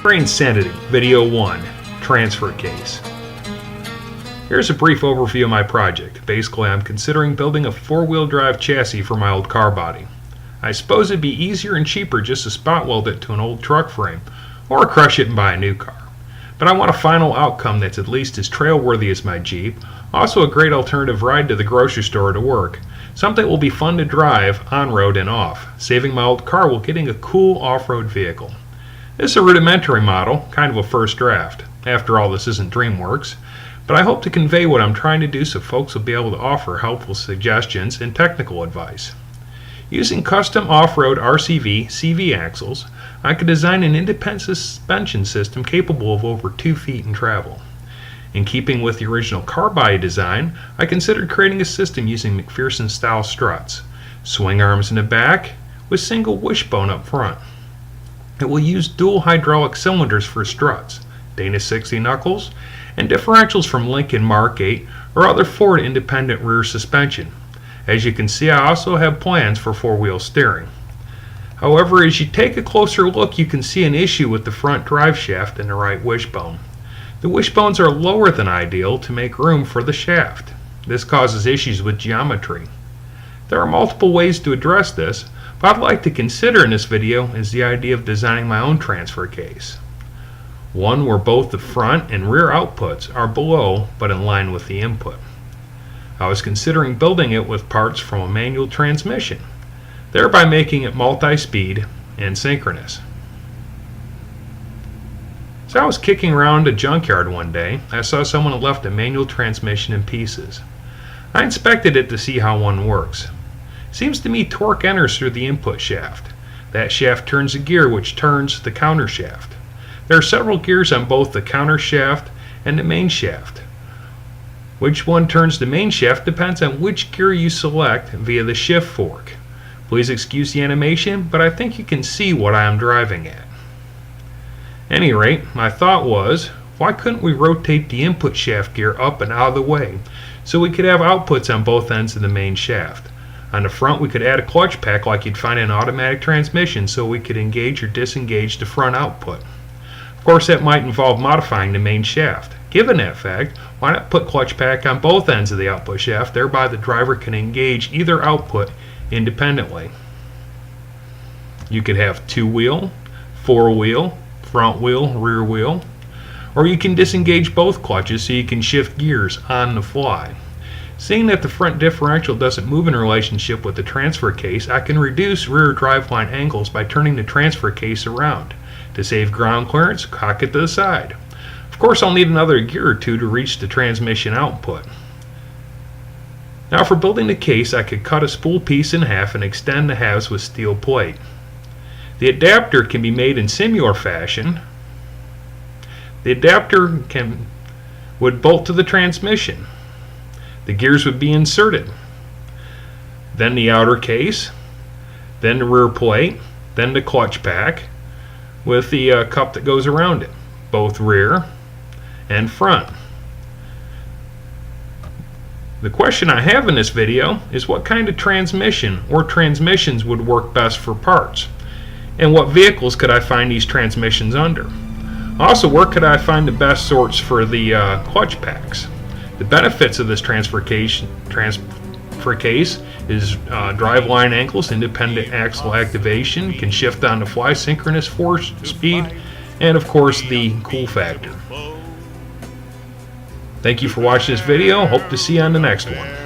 For Insanity, Video 1, Transfer Case. Here's a brief overview of my project. Basically, I'm considering building a four-wheel drive chassis for my old car body. I suppose it'd be easier and cheaper just to spot weld it to an old truck frame, or crush it and buy a new car. But I want a final outcome that's at least as trail-worthy as my Jeep, also a great alternative ride to the grocery store or to work, something that will be fun to drive on-road and off, saving my old car while getting a cool off-road vehicle. This is a rudimentary model, kind of a first draft. After all, this isn't DreamWorks, but I hope to convey what I'm trying to do so folks will be able to offer helpful suggestions and technical advice. Using custom off-road RCV CV axles, I could design an independent suspension system capable of over 2 feet in travel. In keeping with the original car body design, I considered creating a system using McPherson-style struts, swing arms in the back, with single wishbone up front. It will use dual hydraulic cylinders for struts, Dana 60 knuckles, and differentials from Lincoln Mark 8 or other Ford independent rear suspension. As you can see, I also have plans for four-wheel steering. However, as you take a closer look, you can see an issue with the front drive shaft and the right wishbone. The wishbones are lower than ideal to make room for the shaft. This causes issues with geometry. There are multiple ways to address this, but I'd like to consider in this video is the idea of designing my own transfer case. One where both the front and rear outputs are below but in line with the input. I was considering building it with parts from a manual transmission, thereby making it multi-speed and synchronous. As I was kicking around a junkyard one day, I saw someone had left a manual transmission in pieces. I inspected it to see how one works. Seems to me torque enters through the input shaft. That shaft turns a gear which turns the counter shaft. There are several gears on both the counter shaft and the main shaft. Which one turns the main shaft depends on which gear you select via the shift fork. Please excuse the animation, but I think you can see what I am driving at. At any rate, my thought was, why couldn't we rotate the input shaft gear up and out of the way so we could have outputs on both ends of the main shaft? On the front, we could add a clutch pack like you'd find in an automatic transmission so we could engage or disengage the front output. Of course, that might involve modifying the main shaft. Given that fact, why not put clutch pack on both ends of the output shaft, thereby the driver can engage either output independently. You could have two-wheel, four-wheel, front wheel, rear wheel, or you can disengage both clutches so you can shift gears on the fly. Seeing that the front differential doesn't move in relationship with the transfer case, I can reduce rear driveline angles by turning the transfer case around. To save ground clearance, cock it to the side. Of course, I'll need another gear or two to reach the transmission output. Now for building the case, I could cut a spool piece in half and extend the halves with steel plate. The adapter can be made in similar fashion. The adapter would bolt to the transmission. The gears would be inserted. Then the outer case, then the rear plate, then the clutch pack with the cup that goes around it, both rear and front. The question I have in this video is what kind of transmission or transmissions would work best for parts, and what vehicles could I find these transmissions under. Also, where could I find the best sorts for the clutch packs? The benefits of this transfer case is driveline angles, independent axle activation, can shift on the fly, synchronous 4-speed, and of course the cool factor. Thank you for watching this video. Hope to see you on the next one.